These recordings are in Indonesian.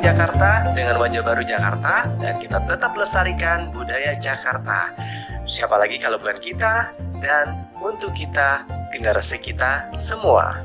Jakarta dengan wajah baru Jakarta, dan kita tetap lestarikan budaya Jakarta. Siapa lagi kalau bukan kita, dan untuk kita, generasi kita semua.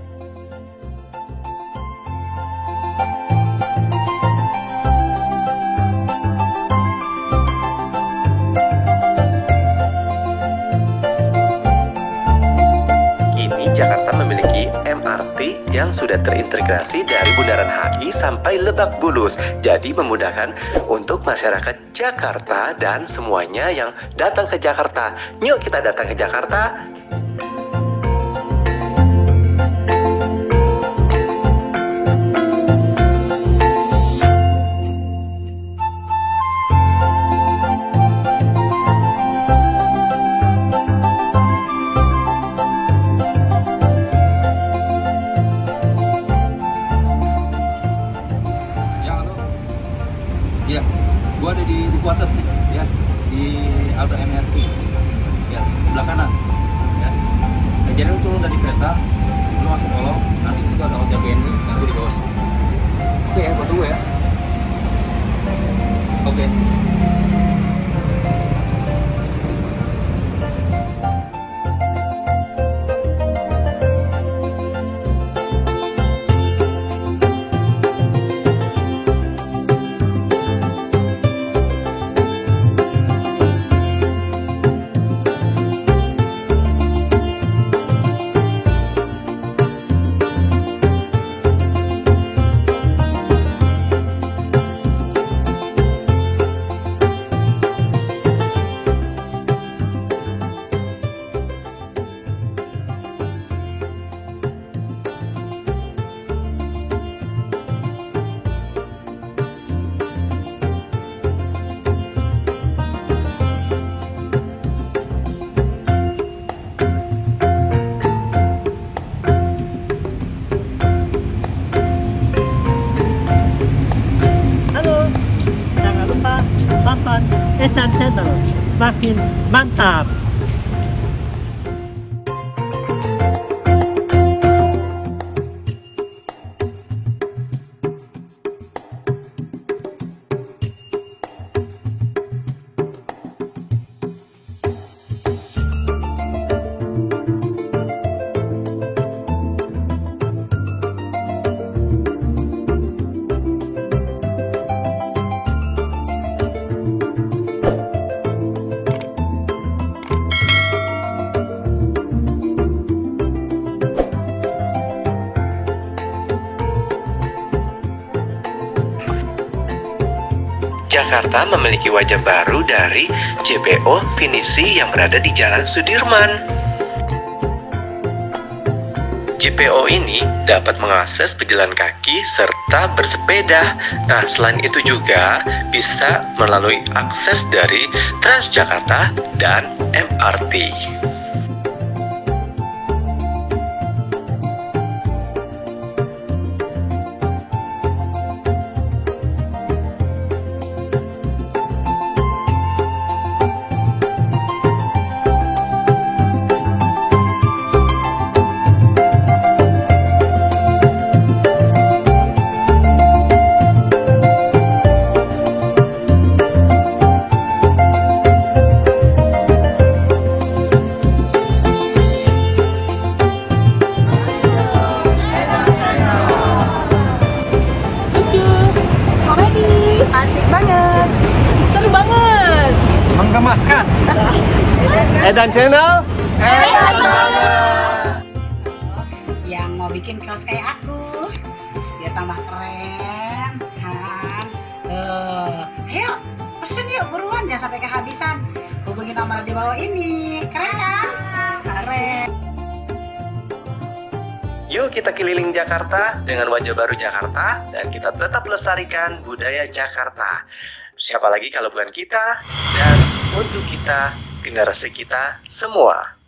Jakarta memiliki MRT yang sudah terintegrasi dari Bundaran HI sampai Lebak Bulus. Jadi memudahkan untuk masyarakat Jakarta dan semuanya yang datang ke Jakarta. Yuk kita datang ke Jakarta. Ya, gua ada di Duku Atas nih, ya, di Aldo MRT, ya, sebelah kanan, ya. Nah, jadi lu turun dari kereta, lu masuk kolong, nanti di situ ada hotel BNB, nanti di bawahnya. Oke ya, gua tunggu ya. Oke. Tonton Edan Channel, makin mantap. Jakarta memiliki wajah baru dari JPO Pinisi yang berada di Jalan Sudirman. JPO ini dapat mengakses pejalan kaki serta bersepeda. Nah, selain itu juga bisa melalui akses dari Transjakarta dan MRT. Asik banget, seru banget, Menggemaskan. Edan Channel, edan banget. Yang mau bikin kaos kayak aku, biar tambah keren, kan? Ayo, pesen yuk buruan, jangan sampai kehabisan. Hubungi nomor di bawah ini, keren kan? Keren. Yuk kita keliling Jakarta dengan wajah baru Jakarta, dan kita tetap lestarikan budaya Jakarta. Siapa lagi kalau bukan kita, dan untuk kita, generasi kita semua.